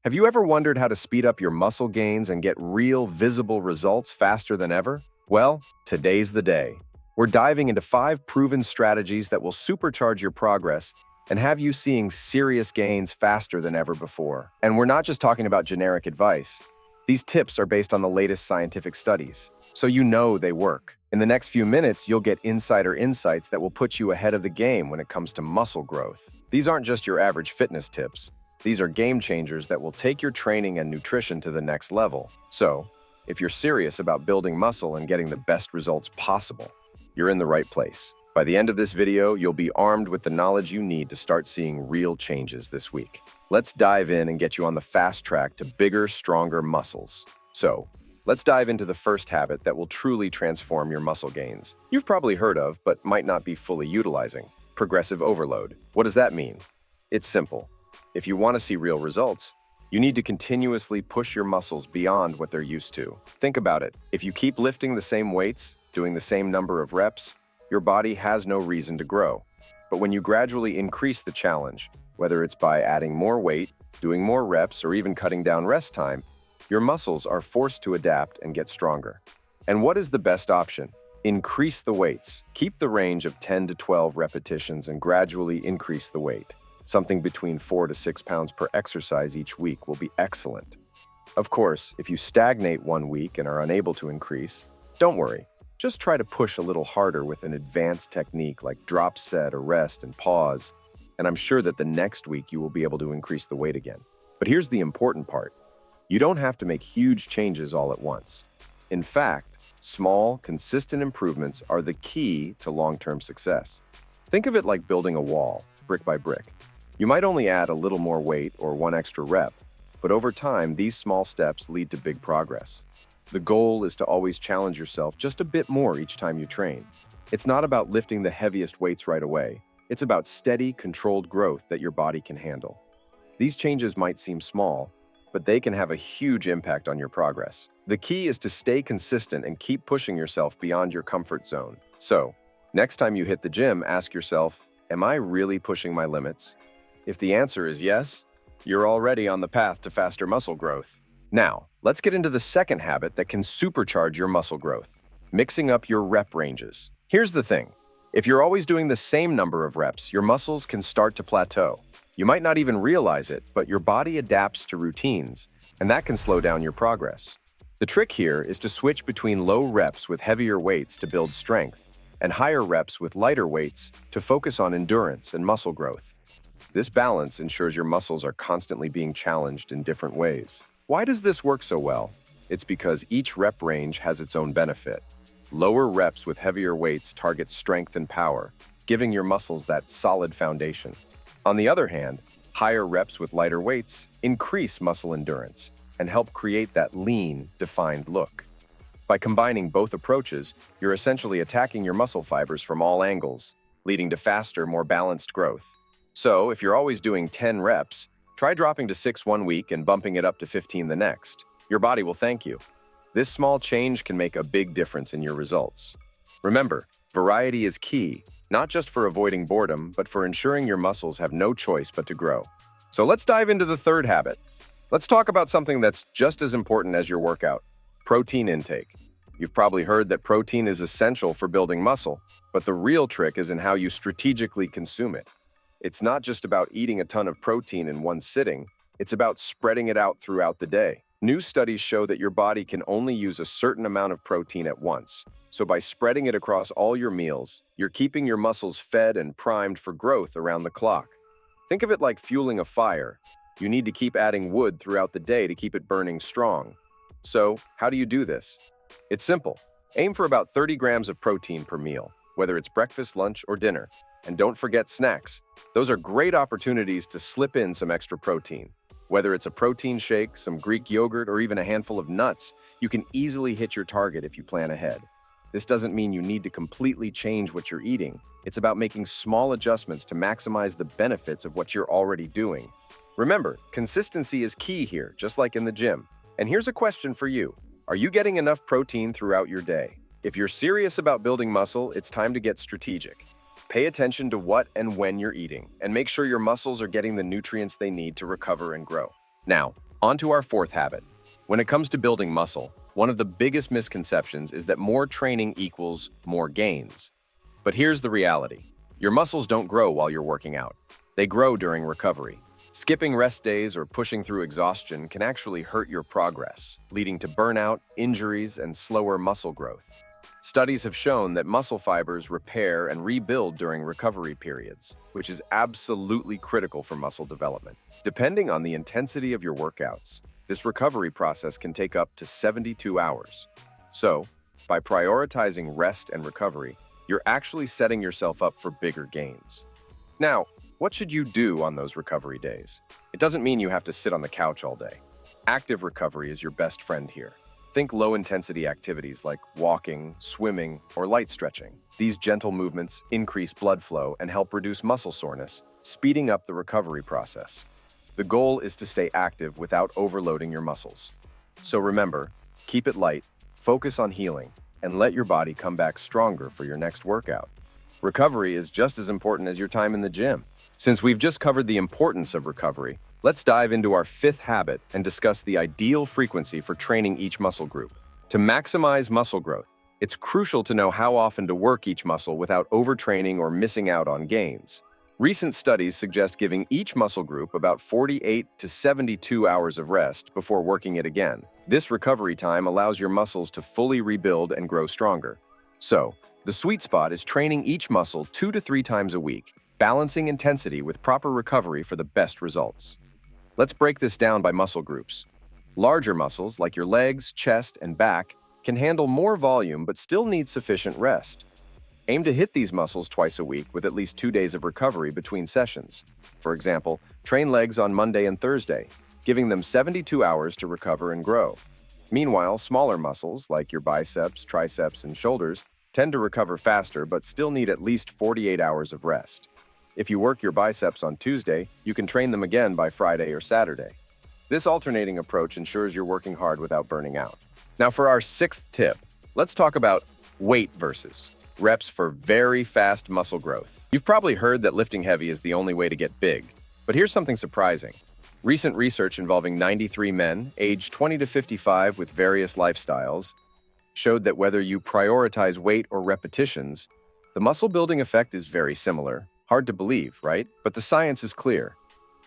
Have you ever wondered how to speed up your muscle gains and get real, visible results faster than ever? Well, today's the day. We're diving into 5 proven strategies that will supercharge your progress and have you seeing serious gains faster than ever before. And we're not just talking about generic advice. These tips are based on the latest scientific studies, so you know they work. In the next few minutes, you'll get insider insights that will put you ahead of the game when it comes to muscle growth. These aren't just your average fitness tips. These are game changers that will take your training and nutrition to the next level. So, if you're serious about building muscle and getting the best results possible, you're in the right place. By the end of this video, you'll be armed with the knowledge you need to start seeing real changes this week. Let's dive in and get you on the fast track to bigger, stronger muscles. So, let's dive into the first habit that will truly transform your muscle gains. You've probably heard of, but might not be fully utilizing: progressive overload. What does that mean? It's simple. If you want to see real results, you need to continuously push your muscles beyond what they're used to. Think about it. If you keep lifting the same weights, doing the same number of reps, your body has no reason to grow. But when you gradually increase the challenge, whether it's by adding more weight, doing more reps, or even cutting down rest time, your muscles are forced to adapt and get stronger. And what is the best option? Increase the weights. Keep the range of 10 to 12 repetitions and gradually increase the weight. Something between 4 to 6 pounds per exercise each week will be excellent. Of course, if you stagnate one week and are unable to increase, don't worry. Just try to push a little harder with an advanced technique like drop set or rest and pause, and I'm sure that the next week you will be able to increase the weight again. But here's the important part. You don't have to make huge changes all at once. In fact, small, consistent improvements are the key to long-term success. Think of it like building a wall, brick by brick. You might only add a little more weight or one extra rep, but over time, these small steps lead to big progress. The goal is to always challenge yourself just a bit more each time you train. It's not about lifting the heaviest weights right away. It's about steady, controlled growth that your body can handle. These changes might seem small, but they can have a huge impact on your progress. The key is to stay consistent and keep pushing yourself beyond your comfort zone. So, next time you hit the gym, ask yourself, am I really pushing my limits? If the answer is yes, you're already on the path to faster muscle growth. Now, let's get into the second habit that can supercharge your muscle growth: mixing up your rep ranges. Here's the thing. If you're always doing the same number of reps, your muscles can start to plateau. You might not even realize it, but your body adapts to routines, and that can slow down your progress. The trick here is to switch between low reps with heavier weights to build strength, and higher reps with lighter weights to focus on endurance and muscle growth. This balance ensures your muscles are constantly being challenged in different ways. Why does this work so well? It's because each rep range has its own benefit. Lower reps with heavier weights target strength and power, giving your muscles that solid foundation. On the other hand, higher reps with lighter weights increase muscle endurance and help create that lean, defined look. By combining both approaches, you're essentially attacking your muscle fibers from all angles, leading to faster, more balanced growth. So, if you're always doing 10 reps, try dropping to 6 one week and bumping it up to 15 the next. Your body will thank you. This small change can make a big difference in your results. Remember, variety is key, not just for avoiding boredom, but for ensuring your muscles have no choice but to grow. So let's dive into the third habit. Let's talk about something that's just as important as your workout: protein intake. You've probably heard that protein is essential for building muscle, but the real trick is in how you strategically consume it. It's not just about eating a ton of protein in one sitting, it's about spreading it out throughout the day. New studies show that your body can only use a certain amount of protein at once. So by spreading it across all your meals, you're keeping your muscles fed and primed for growth around the clock. Think of it like fueling a fire. You need to keep adding wood throughout the day to keep it burning strong. So, how do you do this? It's simple. Aim for about 30 grams of protein per meal, whether it's breakfast, lunch, or dinner. And don't forget snacks. Those are great opportunities to slip in some extra protein. Whether it's a protein shake, some Greek yogurt, or even a handful of nuts, you can easily hit your target if you plan ahead. This doesn't mean you need to completely change what you're eating. It's about making small adjustments to maximize the benefits of what you're already doing. Remember, consistency is key here, just like in the gym. And here's a question for you. Are you getting enough protein throughout your day? If you're serious about building muscle, it's time to get strategic. Pay attention to what and when you're eating, and make sure your muscles are getting the nutrients they need to recover and grow. Now, On to our fourth habit. When it comes to building muscle, one of the biggest misconceptions is that more training equals more gains. But here's the reality. Your muscles don't grow while you're working out. They grow during recovery. Skipping rest days or pushing through exhaustion can actually hurt your progress, leading to burnout, injuries, and slower muscle growth. Studies have shown that muscle fibers repair and rebuild during recovery periods, which is absolutely critical for muscle development. Depending on the intensity of your workouts, this recovery process can take up to 72 hours. So, by prioritizing rest and recovery, you're actually setting yourself up for bigger gains. Now, what should you do on those recovery days? It doesn't mean you have to sit on the couch all day. Active recovery is your best friend here. Think low-intensity activities like walking, swimming, or light stretching. These gentle movements increase blood flow and help reduce muscle soreness, speeding up the recovery process. The goal is to stay active without overloading your muscles. So remember, keep it light, focus on healing, and let your body come back stronger for your next workout. Recovery is just as important as your time in the gym. Since we've just covered the importance of recovery, let's dive into our fifth habit and discuss the ideal frequency for training each muscle group. To maximize muscle growth, it's crucial to know how often to work each muscle without overtraining or missing out on gains. Recent studies suggest giving each muscle group about 48 to 72 hours of rest before working it again. This recovery time allows your muscles to fully rebuild and grow stronger. So, the sweet spot is training each muscle 2 to 3 times a week, balancing intensity with proper recovery for the best results. Let's break this down by muscle groups. Larger muscles, like your legs, chest, and back, can handle more volume but still need sufficient rest. Aim to hit these muscles twice a week with at least 2 days of recovery between sessions. For example, train legs on Monday and Thursday, giving them 72 hours to recover and grow. Meanwhile, smaller muscles, like your biceps, triceps, and shoulders, tend to recover faster but still need at least 48 hours of rest. If you work your biceps on Tuesday, you can train them again by Friday or Saturday. This alternating approach ensures you're working hard without burning out. Now for our sixth tip, let's talk about weight versus reps for very fast muscle growth. You've probably heard that lifting heavy is the only way to get big, but here's something surprising. Recent research involving 93 men, aged 20 to 55 with various lifestyles, showed that whether you prioritize weight or repetitions, the muscle building effect is very similar. Hard to believe, right? But the science is clear.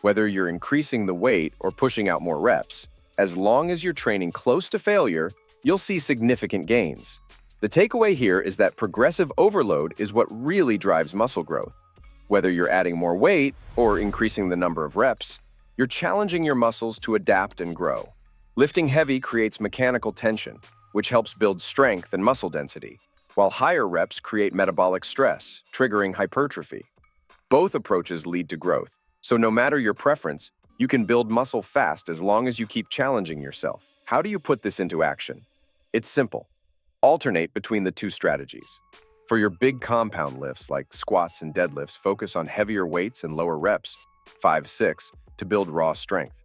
Whether you're increasing the weight or pushing out more reps, as long as you're training close to failure, you'll see significant gains. The takeaway here is that progressive overload is what really drives muscle growth. Whether you're adding more weight or increasing the number of reps, you're challenging your muscles to adapt and grow. Lifting heavy creates mechanical tension, which helps build strength and muscle density, while higher reps create metabolic stress, triggering hypertrophy. Both approaches lead to growth, so no matter your preference, you can build muscle fast as long as you keep challenging yourself. How do you put this into action? It's simple. Alternate between the two strategies. For your big compound lifts like squats and deadlifts, focus on heavier weights and lower reps, 5-6, to build raw strength.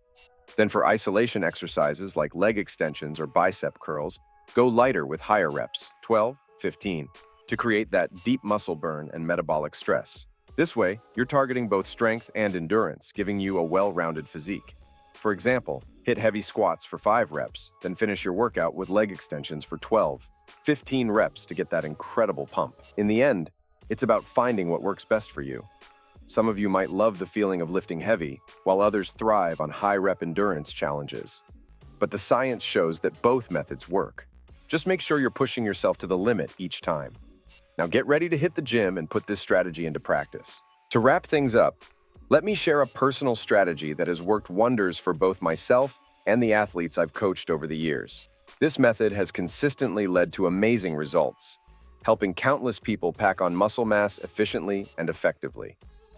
Then for isolation exercises like leg extensions or bicep curls, go lighter with higher reps, 12-15, to create that deep muscle burn and metabolic stress. This way, you're targeting both strength and endurance, giving you a well-rounded physique. For example, hit heavy squats for 5 reps, then finish your workout with leg extensions for 12-15 reps to get that incredible pump. In the end, it's about finding what works best for you. Some of you might love the feeling of lifting heavy, while others thrive on high-rep endurance challenges. But the science shows that both methods work. Just make sure you're pushing yourself to the limit each time. Now get ready to hit the gym and put this strategy into practice. To wrap things up, let me share a personal strategy that has worked wonders for both myself and the athletes I've coached over the years. This method has consistently led to amazing results, helping countless people pack on muscle mass efficiently and effectively.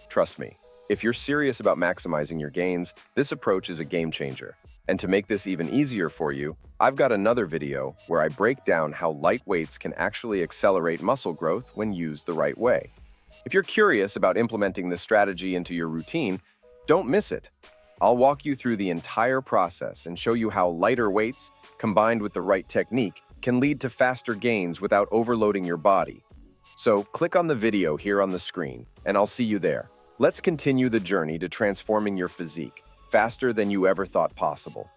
Trust me, if you're serious about maximizing your gains, this approach is a game changer. And to make this even easier for you, I've got another video where I break down how light weights can actually accelerate muscle growth when used the right way. If you're curious about implementing this strategy into your routine, don't miss it. I'll walk you through the entire process and show you how lighter weights, combined with the right technique, can lead to faster gains without overloading your body. So click on the video here on the screen, and I'll see you there. Let's continue the journey to transforming your physique. faster than you ever thought possible.